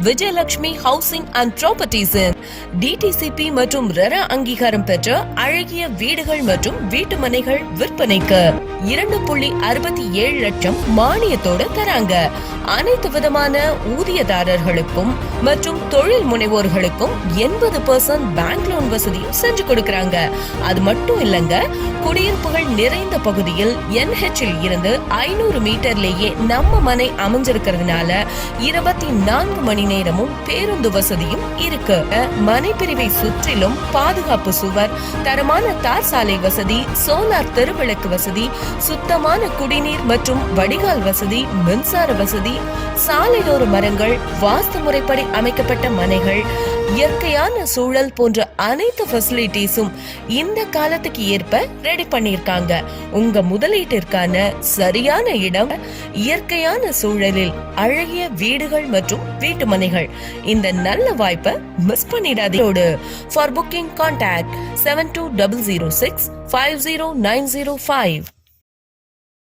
Vijayalakshmi housing and properties DTCP மற்றும் RERA அங்கீகாரம் பெற்ற அழகிய வீடுகள் மற்றும் வீட்டு மனைகள் விற்பனைக்கு 2.67 லட்சம் மானியத்தோடு தராங்க. அனைத்து விதமான ஊதியதாரர்களுக்கும் மற்றும் தொழில் முனைவோர்களுக்கும் 80% பேங்க் லோன் வசதியும் செஞ்சு கொடுக்கறாங்க. அது மட்டும் இல்லங்க, குடியிருப்புகள் நிறைந்த பகுதியில் NH-ல் இருந்து 500 மீட்டர்லேயே நம்ம மனை அமைஞ்சிருக்கிறதுனால 24 மணி நேரமும் பேருந்து வசதியும் இருக்கு. மனை பிரிவை சுற்றிலும் பாதுகாப்பு சுவர், தரமான தார் சாலை வசதி, சோலார் தெருவிளக்கு வசதி, சுத்தமான குடிநீர் மற்றும் வடிகால் வசதி, மின்சார வசதி, சாலையோர மரங்கள், வாஸ்து முறைப்படி அமைக்கப்பட்ட மனைகள், இயற்கையான சூழல் போன்ற அனைத்து ஃபெசிலிட்டிஸும் இந்த காலத்துக்கு ஏற்ப ரெடி பண்ணிருக்காங்க. உங்க முதலீட்டிற்கான சரியான இடம், இயற்கையான சூழலில் அழகிய வீடுகள் மற்றும் வீட்டு மனைகள். இந்த நல்ல வாய்ப்பை மிஸ் பண்ணிடாதீங்க. For booking contact 7206 50905.